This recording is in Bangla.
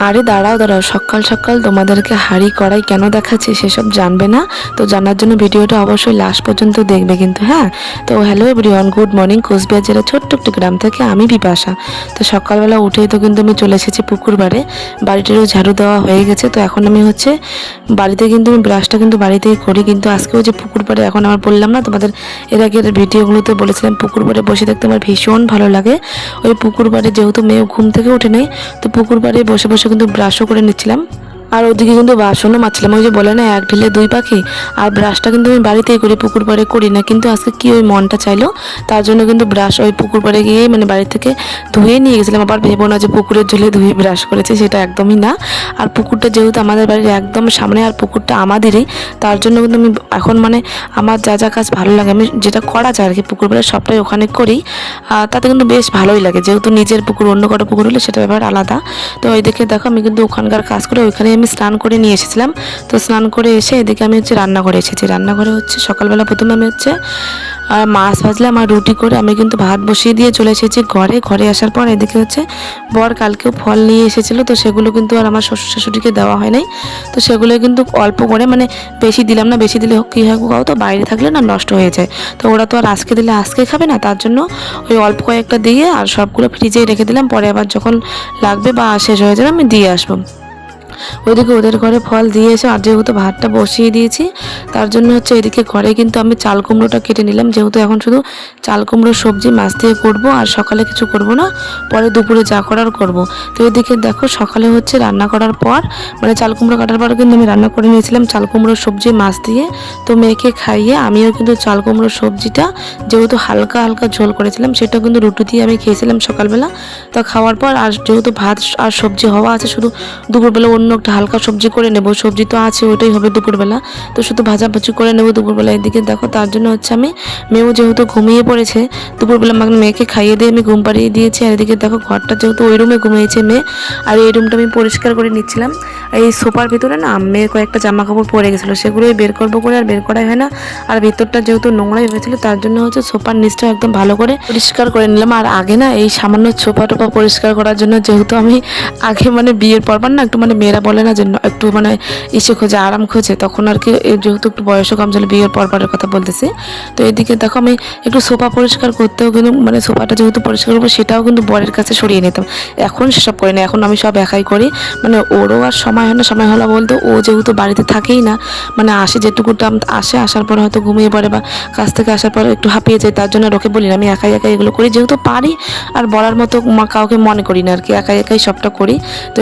আরে দাঁড়াও দাঁড়াও, সকাল সকাল তোমাদেরকে হাঁড়ি কড়াই কেন দেখাচ্ছি সেসব জানবে না তো? জানার জন্য ভিডিওটা অবশ্যই লাস্ট পর্যন্ত দেখবে কিন্তু, হ্যাঁ। তো hello everyone, good morning. Cooch Behar জেলার ছোট্ট একটি গ্রাম থেকে আমি বিপাশা। তো সকালবেলা উঠেই তো কিন্তু আমি চলে এসেছি পুকুর পাড়ে। বাড়িটিরও ঝাড়ু দেওয়া হয়ে গেছে। তো এখন আমি হচ্ছে বাড়িতে কিন্তু আমি ব্রাশটা কিন্তু বাড়িতেই করি, কিন্তু আজকেও যে পুকুর পাড়ে, এখন আমার বললাম না তোমাদের এর আগের ভিডিওগুলোতে বলেছিলাম পুকুর পাড়ে বসে থাকতে আমার ভীষণ ভালো লাগে। ওই পুকুর পাড়ে যেহেতু মেয়ে ঘুম থেকে উঠে নেই, তো পুকুর পাড়ে বসে বসে কিন্তু ব্রাশও করে নিচ্ছিলাম। আর ওদিকে কিন্তু বাসনও মাজছিলাম। ওই যে বলে না, এক ঢিলে দুই পাখি। আর ব্রাশটা কিন্তু আমি বাড়িতেই করি, পুকুর পাড়ে করি না। কিন্তু আজকে কি ওই মনটা চাইলো, তার জন্য কিন্তু ব্রাশ ওই পুকুর পাড়ে গিয়ে মানে বাড়ি থেকে ধুয়ে নিয়ে গেছিলাম। আবার ভেবো না যে পুকুরের জলে ধুয়ে ব্রাশ করেছি, সেটা একদমই না। আর পুকুরটা যেহেতু আমাদের বাড়ির একদম সামনে, আর পুকুরটা আমাদেরই, তার জন্য কিন্তু আমি এখন মানে আমার যা যা কাজ ভালো লাগে, আমি যেটা করা যায় আর কি পুকুর পাড়ে সবটাই ওখানে করি। তাতে কিন্তু বেশ ভালোই লাগে, যেহেতু নিজের পুকুর, অন্য কারো পুকুর হলে সেটা ব্যাপার আলাদা। তো ওই দেখে দেখো আমি কিন্তু ওখানকার কাজ করে ওইখানে আমি স্নান করে নিয়ে এসেছিলাম। তো স্নান করে এসে এদিকে আমি হচ্ছে রান্নাঘরে এসেছি। রান্নাঘরে হচ্ছে সকালবেলা প্রথমে আমি হচ্ছে মাছ ভাজলাম আর রুটি করে আমি কিন্তু ভাত বসিয়ে দিয়ে চলে এসেছি ঘরে। ঘরে আসার পর এদিকে হচ্ছে বর কালকেও ফল নিয়ে এসেছিলো, তো সেগুলো কিন্তু আর আমার শ্বশুর শাশুড়িকে দেওয়া হয় নাই। তো সেগুলো কিন্তু অল্প করে, মানে বেশি দিলাম না। বেশি দিলে কী হয় কাও, তো বাইরে থাকলে না নষ্ট হয়ে যায়। তো ওরা তো আর আজকে দিলে আজকে খাবে না, তার জন্য ওই অল্প কয়েকটা দিয়ে আর সবগুলো ফ্রিজেই রেখে দিলাম। পরে আবার যখন লাগবে বা শেষ হয়ে যাবে আমি দিয়ে আসবো। ওইদিকে ওদের ঘরে ফল দিয়ে এসে আর যেহেতু ভাতটা বসিয়ে দিয়েছি, তার জন্য হচ্ছে এদিকে ঘরে কিন্তু আমি চাল কুমড়োটা কেটে নিলাম। যেহেতু এখন শুধু চাল কুমড়োর সবজি মাছ দিয়ে করবো, আর সকালে কিছু করব না, পরে দুপুরে যা করার করব। তো এদিকে দেখো সকালে হচ্ছে রান্না করার পর, মানে চাল কুমড়ো কাটার পর কিন্তু আমি রান্না করে নিয়েছিলাম চাল কুমড়োর সবজি মাছ দিয়ে। তো মেয়েকে খাইয়ে আমিও কিন্তু চাল কুমড়োর সবজিটা যেহেতু হালকা হালকা ঝোল করেছিলাম, সেটা কিন্তু রুটি দিয়ে আমি খেয়েছিলাম সকালবেলা। তো খাওয়ার পর আর যেহেতু ভাত আর সবজি হওয়া আছে, শুধু দুপুরবেলা অন্য একটা হালকা সবজি করে নেব। সবজি তো আছে, ওইটাই হবে দুপুরবেলা। তো শুধু ভাজাভুজি করে নেব দুপুরবেলা। এদিকে দেখো তার জন্য হচ্ছে আমি, মেয়েও যেহেতু ঘুমিয়ে পড়েছে, দুপুরবেলা মেয়েকে খাইয়ে দিয়ে আমি ঘুম পাড়িয়ে দিয়েছি। আর এদিকে দেখো ঘরটা যেহেতু ওই রুমে ঘুমিয়েছে মেয়ে, আর এই রুমটা আমি পরিষ্কার করে নিচ্ছিলাম। এই সোফার ভিতরে না মেয়ের কয়েকটা জামা কাপড় পরে গেছিলো, সেগুলোই বের করবো করে, আর বের করাই হয় না। আর ভিতরটা যেহেতু নোংরাই হয়েছিল, তার জন্য হচ্ছে সোফার নিচটা একদম ভালো করে পরিষ্কার করে নিলাম। আর আগে না এই সামান্য সোফা টোপা পরিষ্কার করার জন্য, যেহেতু আমি আগে মানে বিয়ের পরবার না একটু মানে মেয়েরা বলে না যে একটু মানে ইসে খোঁজে, আরাম খোঁজে, তখন আর কি যেহেতু একটু বয়সও কম ছিল, বিয়ের পরবারের কথা বলতেছি। তো এদিকে দেখো আমি একটু সোফা পরিষ্কার করতেও কিন্তু, মানে সোফাটা যেহেতু পরিষ্কার করবো সেটাও কিন্তু বরের কাছে সরিয়ে নিতাম। এখন সেসব করি না, এখন আমি সব একাই করি। মানে ওরও আর সময় হয় না, সময় হলো বলতে ও যেহেতু বাড়িতে থাকেই না, মানে আসে যেটুকু আসে, আসার পর হয়তো ঘুমিয়ে পড়ে বা কাছ থেকে আসার পর একটু হাঁপিয়ে যায়, তার জন্য ওকে বলি না, আমি একাই একাই এগুলো করি, যেহেতু পারি। আর বলার মতো কাউকে মনে করি না আর কি, একাই একাই সবটা করি। তো